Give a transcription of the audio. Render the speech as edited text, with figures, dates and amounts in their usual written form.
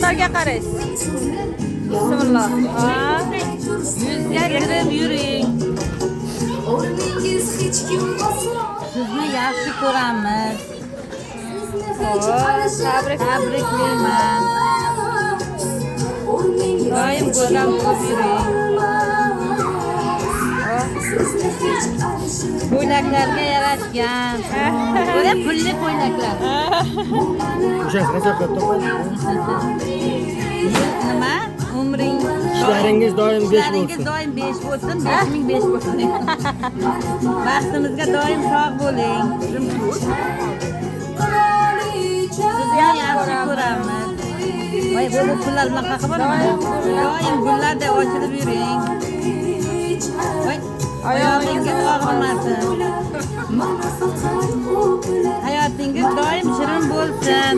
Insonlarga qaraysiz. Bismillah. Yuzga kirib yuring. Sizni yaxshi ko'ramiz. Tabriklayman. Doim go'zal bo'lib yuring. Ko'ylaklarga yarashgan. Böyle pulli ko'ylaklar. Nima? Umring, ishlaringiz doim 5 ishlaringiz bo'lsin. doim 5 bo'lsin, 5005 bo'lsin. Baxtimizga doim sog' bo'ling. Sizni yaxshi ko'ramiz. Voy, bu pullar bilan qaqa bormi? Doim gullardek ochilib yuring. Voy, oyog'ingiz og'rimasin. Hayotingiz doim shirin bo'lsin.